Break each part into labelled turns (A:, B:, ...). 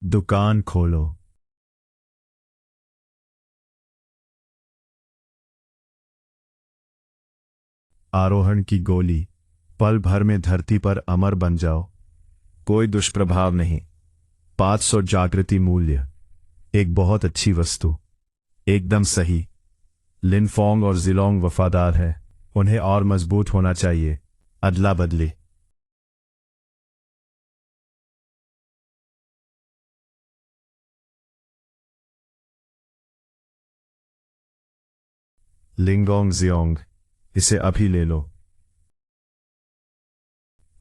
A: दुकान खोलो। आरोहण की गोली। पल भर में धरती पर अमर बन जाओ। कोई दुष्प्रभाव नहीं। 500 जागृति मूल्य। एक बहुत अच्छी वस्तु। एकदम सही। लिनफोंग और जिलोंग वफादार है। उन्हें और मजबूत होना चाहिए। अदला बदली। लिंगोंग जियोंग। इसे अभी ले लो।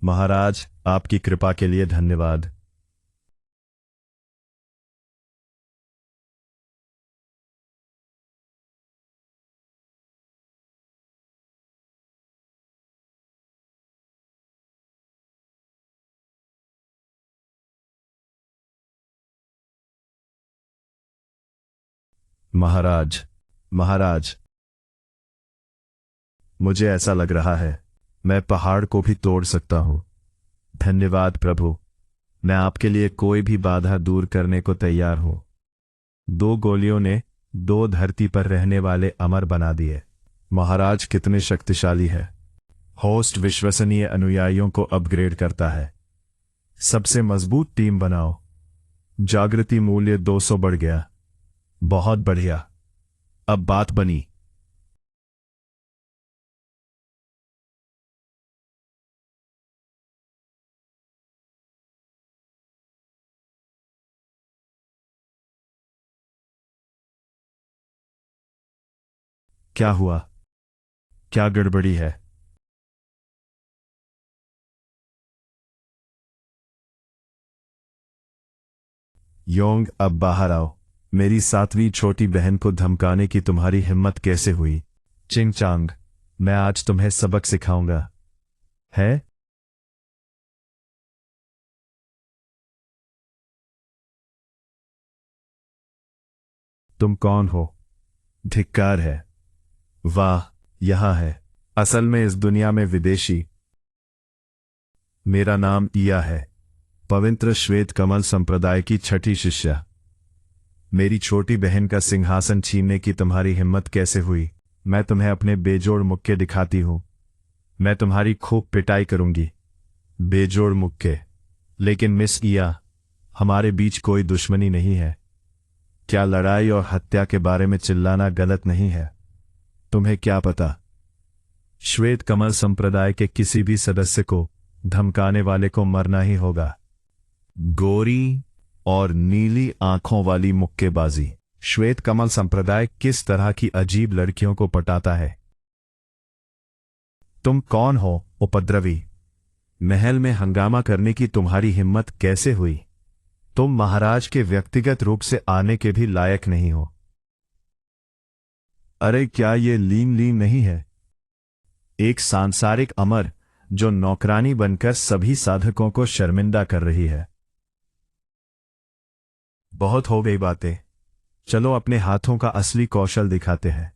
A: महाराज, आपकी कृपा के लिए धन्यवाद। महाराज। महाराज, मुझे ऐसा लग रहा है मैं पहाड़ को भी तोड़ सकता हूं। धन्यवाद प्रभु। मैं आपके लिए कोई भी बाधा दूर करने को तैयार हूं। 2 गोलियों ने 2 धरती पर रहने वाले अमर बना दिए। महाराज कितने शक्तिशाली है। होस्ट विश्वसनीय अनुयायियों को अपग्रेड करता है। सबसे मजबूत टीम बनाओ। जागृति मूल्य 200 बढ़ गया। बहुत बढ़िया। अब बात बनी। क्या हुआ? क्या गड़बड़ी है? योंग, अब बाहर आओ। मेरी 7वीं छोटी बहन को धमकाने की तुम्हारी हिम्मत कैसे हुई? चिंग चांग, मैं आज तुम्हें सबक सिखाऊंगा। है? तुम कौन हो? धिक्कार है। वाह, यहां है। असल में इस दुनिया में विदेशी। मेरा नाम इया है। पवित्र श्वेत कमल संप्रदाय की छठी शिष्या। मेरी छोटी बहन का सिंहासन छीनने की तुम्हारी हिम्मत कैसे हुई? मैं तुम्हें अपने बेजोड़ मुक्के दिखाती हूं। मैं तुम्हारी खूब पिटाई करूंगी। बेजोड़ मुक्के। लेकिन मिस इया, हमारे बीच कोई दुश्मनी नहीं है। क्या लड़ाई और हत्या के बारे में चिल्लाना गलत नहीं है? तुम्हें क्या पता? श्वेत कमल संप्रदाय के किसी भी सदस्य को धमकाने वाले को मरना ही होगा। गोरी और नीली आंखों वाली मुक्केबाजी। श्वेत कमल संप्रदाय किस तरह की अजीब लड़कियों को पटाता है? तुम कौन हो, उपद्रवी? महल में हंगामा करने की तुम्हारी हिम्मत कैसे हुई? तुम महाराज के व्यक्तिगत रूप से आने के भी लायक नहीं हो। अरे, क्या ये लीन लीन नहीं है? एक सांसारिक अमर जो नौकरानी बनकर सभी साधकों को शर्मिंदा कर रही है। बहुत हो गई बातें। चलो अपने हाथों का असली कौशल दिखाते हैं।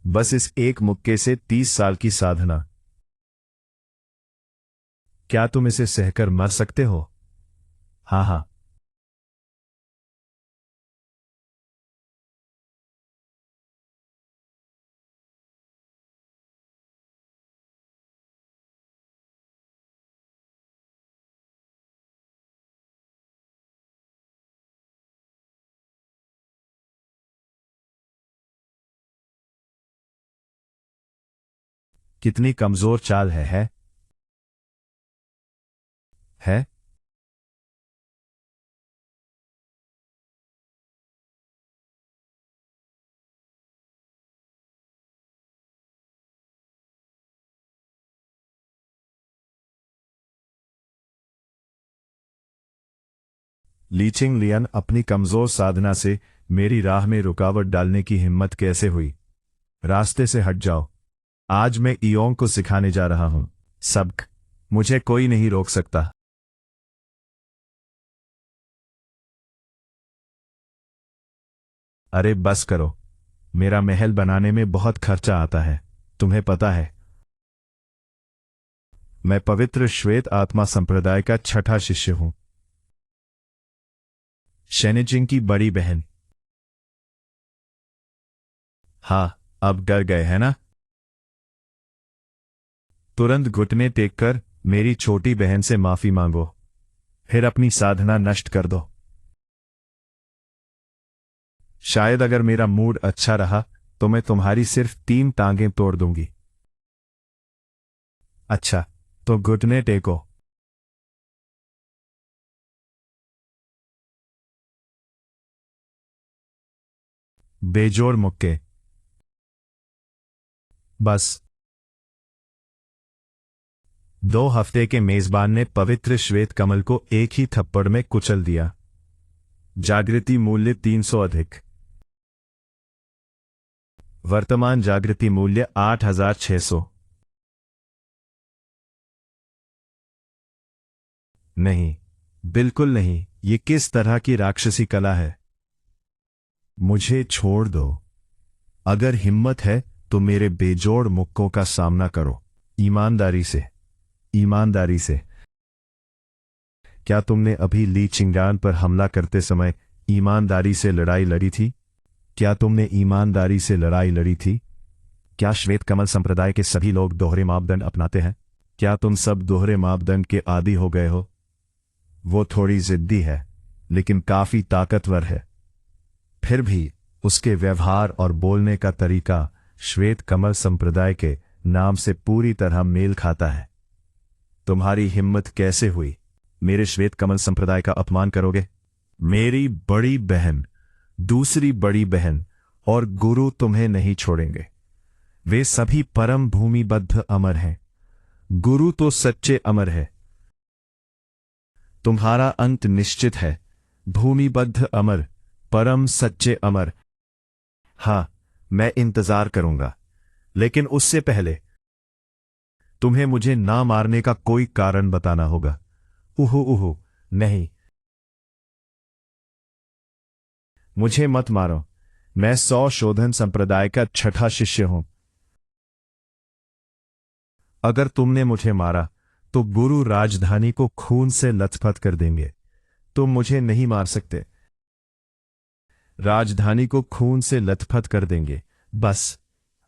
A: बस इस एक मुक्के से 30 साल की साधना। क्या तुम इसे सहकर मर सकते हो? हाँ हाँ। कितनी कमजोर चाल है? है? लीचिंग लियन, अपनी कमजोर साधना से मेरी राह में रुकावट डालने की हिम्मत कैसे हुई? रास्ते से हट जाओ। आज मैं इयोंग को सिखाने जा रहा हूं सबक। मुझे कोई नहीं रोक सकता। अरे बस करो। मेरा महल बनाने में बहुत खर्चा आता है, तुम्हें पता है। मैं पवित्र श्वेत आत्मा संप्रदाय का छठा शिष्य हूं। शेनेजिंग की बड़ी बहन। हाँ, अब डर गए हैं ना? तुरंत घुटने टेक कर मेरी छोटी बहन से माफी मांगो, फिर अपनी साधना नष्ट कर दो। शायद अगर मेरा मूड अच्छा रहा तो मैं तुम्हारी सिर्फ 3 टांगें तोड़ दूंगी। अच्छा, तो घुटने टेको। बेजोड़ मुक्के। बस। 2 हफ्ते के मेजबान ने पवित्र श्वेत कमल को एक ही थप्पड़ में कुचल दिया। जागृति मूल्य 300 अधिक। वर्तमान जागृति मूल्य 8600। नहीं, बिल्कुल नहीं। ये किस तरह की राक्षसी कला है? मुझे छोड़ दो। अगर हिम्मत है तो मेरे बेजोड़ मुक्कों का सामना करो, ईमानदारी से। ईमानदारी से। क्या तुमने अभी ली चिंगान पर हमला करते समय ईमानदारी से लड़ाई लड़ी थी? क्या तुमने ईमानदारी से लड़ाई लड़ी थी? क्या श्वेत कमल संप्रदाय के सभी लोग दोहरे मापदंड अपनाते हैं? क्या तुम सब दोहरे मापदंड के आदी हो गए हो? वो थोड़ी जिद्दी है, लेकिन काफी ताकतवर है। फिर भी उसके व्यवहार और बोलने का तरीका श्वेत कमल संप्रदाय के नाम से पूरी तरह मेल खाता है। तुम्हारी हिम्मत कैसे हुई? मेरे श्वेत कमल संप्रदाय का अपमान करोगे? मेरी बड़ी बहन, दूसरी बड़ी बहन और गुरु तुम्हें नहीं छोड़ेंगे। वे सभी परम भूमिबद्ध अमर हैं। गुरु तो सच्चे अमर है। तुम्हारा अंत निश्चित है। भूमिबद्ध अमर, परम सच्चे अमर। हाँ, मैं इंतजार करूंगा, लेकिन उससे पहले तुम्हें मुझे ना मारने का कोई कारण बताना होगा। उहु उहु, नहीं, मुझे मत मारो। मैं 100 शोधन संप्रदाय का 6ठा शिष्य हूं। अगर तुमने मुझे मारा तो गुरु राजधानी को खून से लथपथ कर देंगे। तुम मुझे नहीं मार सकते। राजधानी को खून से लथपथ कर देंगे। बस।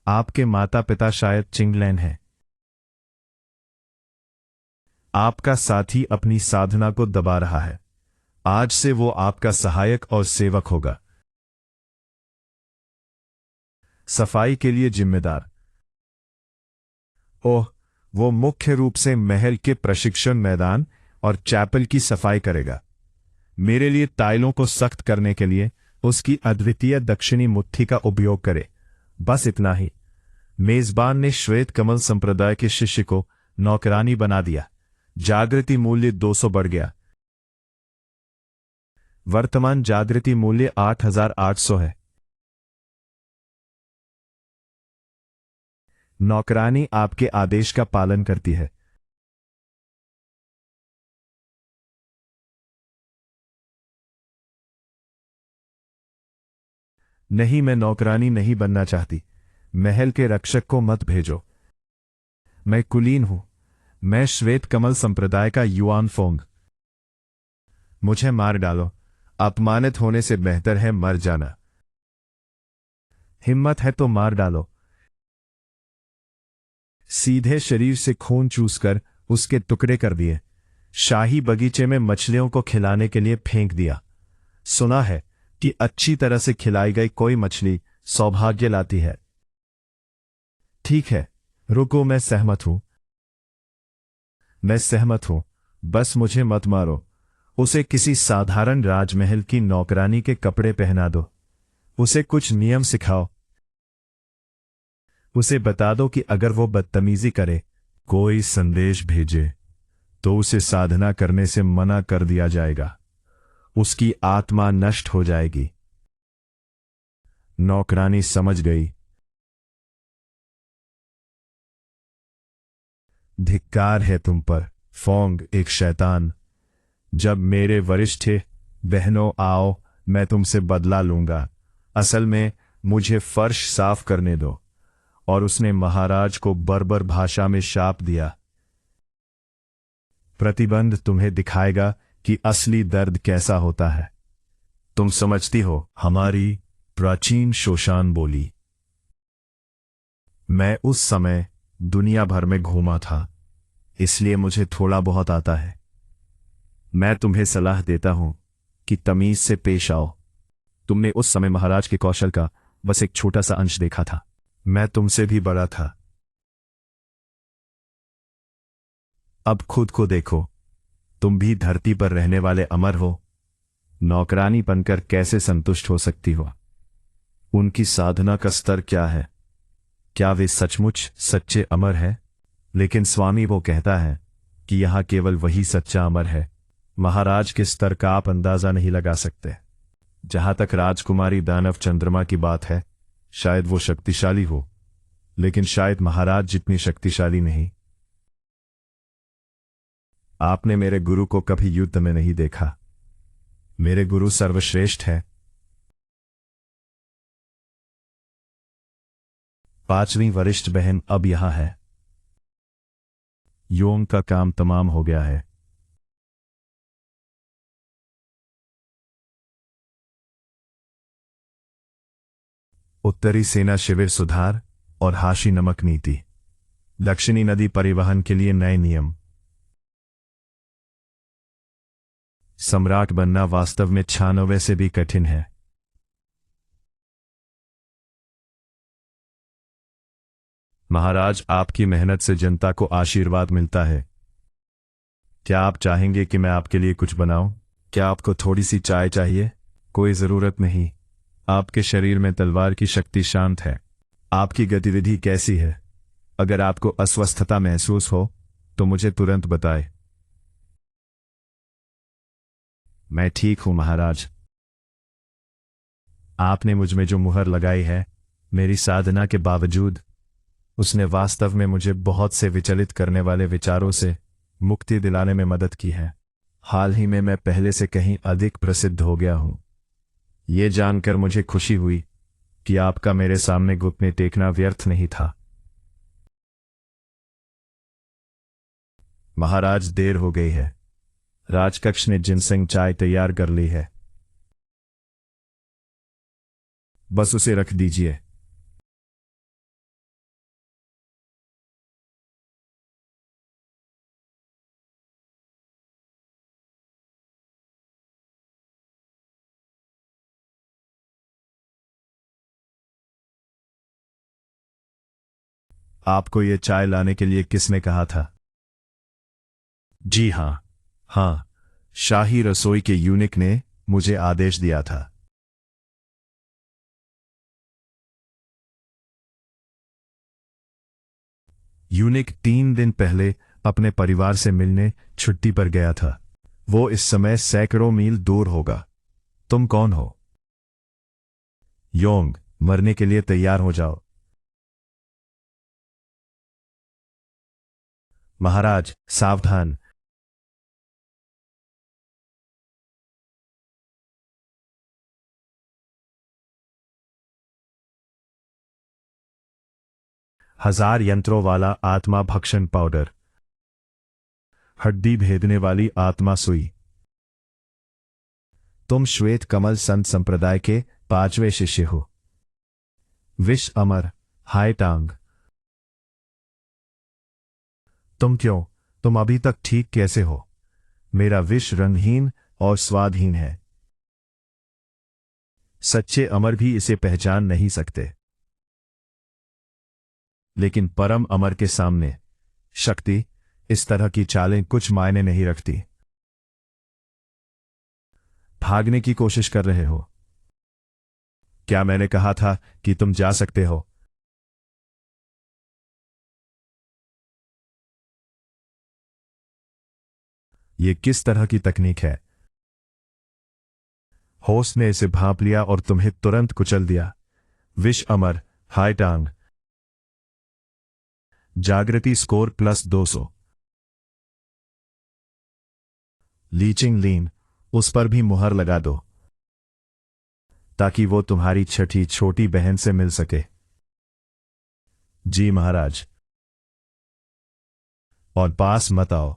A: आपके माता पिता शायद चिंगलैन हैं। आपका साथी अपनी साधना को दबा रहा है। आज से वो आपका सहायक और सेवक होगा। सफाई के लिए जिम्मेदार। ओह, वो मुख्य रूप से महल के प्रशिक्षण मैदान और चैपल की सफाई करेगा। मेरे लिए टाइलों को सख्त करने के लिए उसकी अद्वितीय दक्षिणी मुट्ठी का उपयोग करे। बस इतना ही। मेजबान ने श्वेत कमल संप्रदाय के शिष्य को नौकरानी बना दिया। जागृति मूल्य 200 बढ़ गया। वर्तमान जागृति मूल्य 8800 है। नौकरानी आपके आदेश का पालन करती है। नहीं, मैं नौकरानी नहीं बनना चाहती। महल के रक्षक को मत भेजो। मैं कुलीन हूं। मैं श्वेत कमल संप्रदाय का युआन फोंग। मुझे मार डालो। अपमानित होने से बेहतर है मर जाना। हिम्मत है तो मार डालो। सीधे शरीर से खून चूसकर उसके टुकड़े कर दिए। शाही बगीचे में मछलियों को खिलाने के लिए फेंक दिया। सुना है कि अच्छी तरह से खिलाई गई कोई मछली सौभाग्य लाती है। ठीक है, रुको, मैं सहमत हूं। मैं सहमत हूं। बस मुझे मत मारो। उसे किसी साधारण राजमहल की नौकरानी के कपड़े पहना दो। उसे कुछ नियम सिखाओ। उसे बता दो कि अगर वो बदतमीजी करे, कोई संदेश भेजे, तो उसे साधना करने से मना कर दिया जाएगा। उसकी आत्मा नष्ट हो जाएगी। नौकरानी समझ गई। धिक्कार है तुम पर, फोंग, एक शैतान। जब मेरे वरिष्ठ बहनों आओ, मैं तुमसे बदला लूंगा। असल में मुझे फर्श साफ करने दो। और उसने महाराज को बर्बर भाषा में शाप दिया। प्रतिबंध तुम्हें दिखाएगा कि असली दर्द कैसा होता है। तुम समझती हो, हमारी प्राचीन शोशान बोली। मैं उस समय दुनिया भर में घूमा था, इसलिए मुझे थोड़ा बहुत आता है। मैं तुम्हें सलाह देता हूं कि तमीज से पेश आओ। तुमने उस समय महाराज के कौशल का बस एक छोटा सा अंश देखा था। मैं तुमसे भी बड़ा था। अब खुद को देखो, तुम भी धरती पर रहने वाले अमर हो। नौकरानी बनकर कैसे संतुष्ट हो सकती हो? उनकी साधना का स्तर क्या है? क्या वे सचमुच सच्चे अमर है? लेकिन स्वामी वो कहता है कि यहां केवल वही सच्चा अमर है। महाराज के स्तर का आप अंदाजा नहीं लगा सकते। जहां तक राजकुमारी दानव चंद्रमा की बात है, शायद वो शक्तिशाली हो, लेकिन शायद महाराज जितनी शक्तिशाली नहीं। आपने मेरे गुरु को कभी युद्ध में नहीं देखा। मेरे गुरु सर्वश्रेष्ठ है। पांचवी वरिष्ठ बहन अब यहां है। योंग का काम तमाम हो गया है। उत्तरी सेना शिविर सुधार और हाशी नमक नीति। दक्षिणी नदी परिवहन के लिए नए नियम। सम्राट बनना वास्तव में 96 से भी कठिन है। महाराज, आपकी मेहनत से जनता को आशीर्वाद मिलता है। क्या आप चाहेंगे कि मैं आपके लिए कुछ बनाऊं? क्या आपको थोड़ी सी चाय चाहिए? कोई जरूरत नहीं। आपके शरीर में तलवार की शक्ति शांत है। आपकी गतिविधि कैसी है? अगर आपको अस्वस्थता महसूस हो तो मुझे तुरंत बताएं। मैं ठीक हूं महाराज। आपने मुझ में जो मुहर लगाई है, मेरी साधना के बावजूद, उसने वास्तव में मुझे बहुत से विचलित करने वाले विचारों से मुक्ति दिलाने में मदद की है। हाल ही में मैं पहले से कहीं अधिक प्रसिद्ध हो गया हूं। ये जानकर मुझे खुशी हुई कि आपका मेरे सामने घुटने टेकना व्यर्थ नहीं था। महाराज, देर हो गई है। राजकक्ष ने जिनसेंग चाय तैयार कर ली है। बस उसे रख दीजिए। आपको ये चाय लाने के लिए किसने कहा था? जी हां, हां, शाही रसोई के यूनिक ने मुझे आदेश दिया था। यूनिक 3 दिन पहले अपने परिवार से मिलने छुट्टी पर गया था। वो इस समय सैकड़ों मील दूर होगा। तुम कौन हो? योंग, मरने के लिए तैयार हो जाओ। महाराज, सावधान। हजार यंत्रों वाला आत्मा भक्षण पाउडर। हड्डी भेदने वाली आत्मा सुई। तुम श्वेत कमल संत संप्रदाय के 5वें शिष्य हो। विष अमर, हाय टांग। तुम अभी तक ठीक कैसे हो? मेरा विष रंगहीन और स्वादहीन है। सच्चे अमर भी इसे पहचान नहीं सकते। लेकिन परम अमर के सामने शक्ति, इस तरह की चालें कुछ मायने नहीं रखती। भागने की कोशिश कर रहे हो? क्या मैंने कहा था कि तुम जा सकते हो? यह किस तरह की तकनीक है? होस्ट ने इसे भांप लिया और तुम्हें तुरंत कुचल दिया। विष अमर, हाय टांग। जागृति स्कोर +200। लीचिंग लीन, उस पर भी मुहर लगा दो, ताकि वो तुम्हारी छठी छोटी बहन से मिल सके। जी महाराज। और पास मत आओ।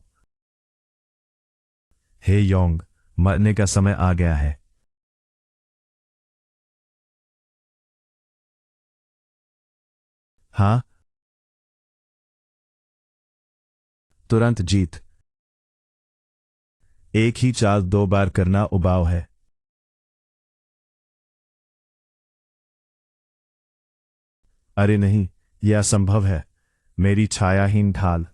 A: हे योंग, मरने का समय आ गया है। हाँ, तुरंत जीत। एक ही चाल 2 बार करना उबाऊ है। अरे नहीं, यह असंभव है। मेरी छायाहीन ढाल।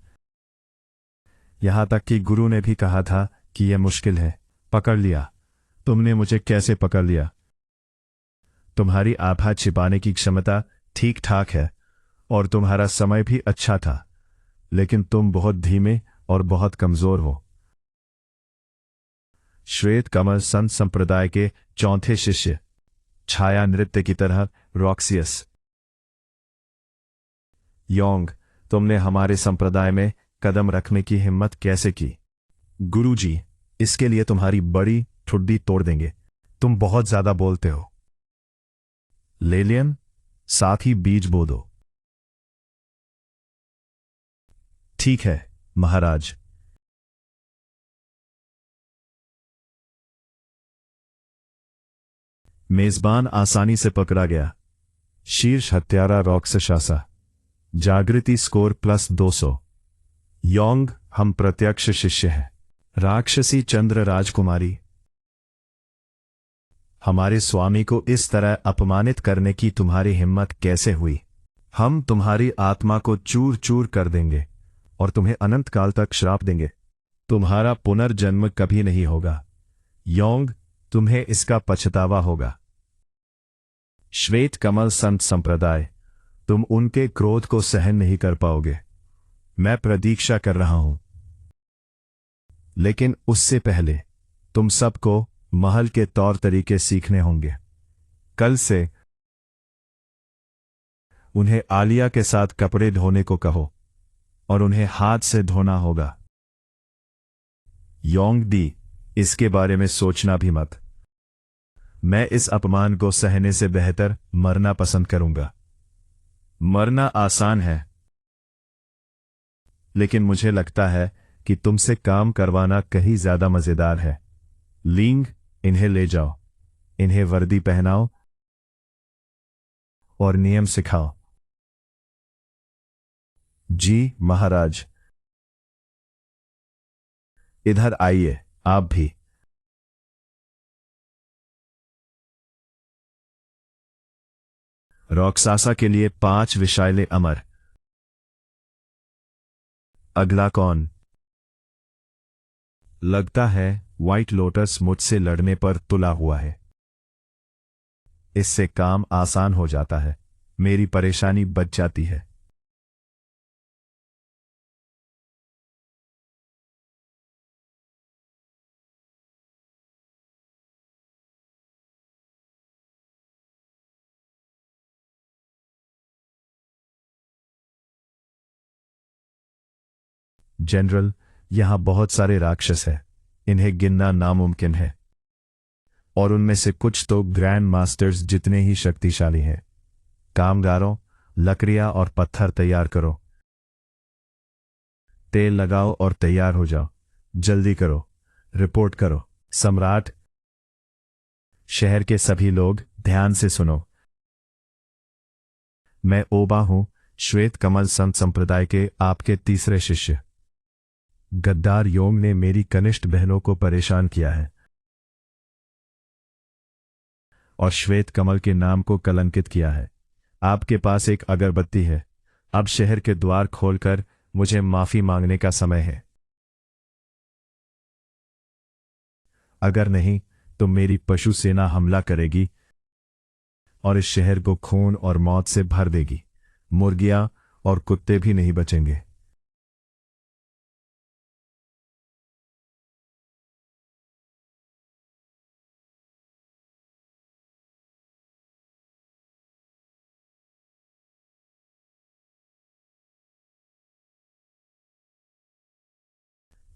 A: यहां तक कि गुरु ने भी कहा था कि यह मुश्किल है। पकड़ लिया। तुमने मुझे कैसे पकड़ लिया? तुम्हारी आभा छिपाने की क्षमता ठीक ठाक है और तुम्हारा समय भी अच्छा था, लेकिन तुम बहुत धीमे और बहुत कमजोर हो। श्वेत कमल संत संप्रदाय के चौथे शिष्य, छाया नृत्य की तरह रॉक्सियस। योंग, तुमने हमारे संप्रदाय में कदम रखने की हिम्मत कैसे की? गुरुजी, इसके लिए तुम्हारी बड़ी ठुड्डी तोड़ देंगे। तुम बहुत ज्यादा बोलते हो। लेलियन, साथ ही बीज बो दो। ठीक है महाराज। मेजबान आसानी से पकड़ा गया। शीर्ष हत्यारा रॉक्सशासा। जागृति स्कोर +200। योंग, हम प्रत्यक्ष शिष्य हैं। राक्षसी चंद्र राजकुमारी, हमारे स्वामी को इस तरह अपमानित करने की तुम्हारी हिम्मत कैसे हुई? हम तुम्हारी आत्मा को चूर चूर कर देंगे और तुम्हें अनंत काल तक श्राप देंगे। तुम्हारा पुनर्जन्म कभी नहीं होगा। योंग, तुम्हें इसका पछतावा होगा। श्वेत कमल संत संप्रदाय, तुम उनके क्रोध को सहन नहीं कर पाओगे। मैं प्रतीक्षा कर रहा हूं, लेकिन उससे पहले तुम सबको महल के तौर तरीके सीखने होंगे। कल से उन्हें आलिया के साथ कपड़े धोने को कहो और उन्हें हाथ से धोना होगा। योंग दी, इसके बारे में सोचना भी मत। मैं इस अपमान को सहने से बेहतर मरना पसंद करूंगा। मरना आसान है, लेकिन मुझे लगता है कि तुमसे काम करवाना कहीं ज्यादा मजेदार है। लिंग, इन्हें ले जाओ, इन्हें वर्दी पहनाओ और नियम सिखाओ। जी महाराज। इधर आइए, आप भी। रॉक्सासा के लिए 5 विशाइले अमर। अगला कौन? लगता है व्हाइट लोटस मुझसे लड़ने पर तुला हुआ है। इससे काम आसान हो जाता है, मेरी परेशानी बच जाती है। जनरल, यहां बहुत सारे राक्षस हैं। इन्हें गिनना नामुमकिन है, और उनमें से कुछ तो ग्रैंड मास्टर्स जितने ही शक्तिशाली हैं। कामगारों, लकड़ियां और पत्थर तैयार करो। तेल लगाओ और तैयार हो जाओ। जल्दी करो, रिपोर्ट करो। सम्राट, शहर के सभी लोग ध्यान से सुनो। मैं ओबा हूं, श्वेत कमल संत संप्रदाय के आपके तीसरे शिष्य। गद्दार योंग ने मेरी कनिष्ठ बहनों को परेशान किया है और श्वेत कमल के नाम को कलंकित किया है। आपके पास एक अगरबत्ती है। अब शहर के द्वार खोलकर मुझे माफी मांगने का समय है। अगर नहीं तो मेरी पशु सेना हमला करेगी और इस शहर को खून और मौत से भर देगी। मुर्गियां और कुत्ते भी नहीं बचेंगे।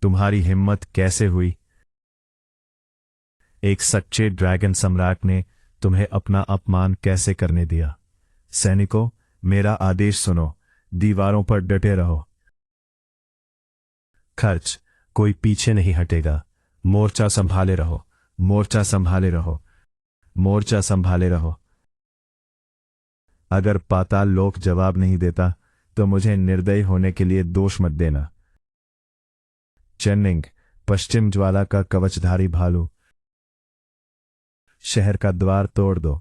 A: तुम्हारी हिम्मत कैसे हुई? एक सच्चे ड्रैगन सम्राट ने तुम्हें अपना अपमान कैसे करने दिया? सैनिकों, मेरा आदेश सुनो। दीवारों पर डटे रहो। खर्च, कोई पीछे नहीं हटेगा। मोर्चा संभाले रहो, मोर्चा संभाले रहो, मोर्चा संभाले रहो। अगर पाताल लोक जवाब नहीं देता तो मुझे निर्दयी होने के लिए दोष मत देना। चेन्निंग, पश्चिम ज्वाला का कवचधारी भालू, शहर का द्वार तोड़ दो।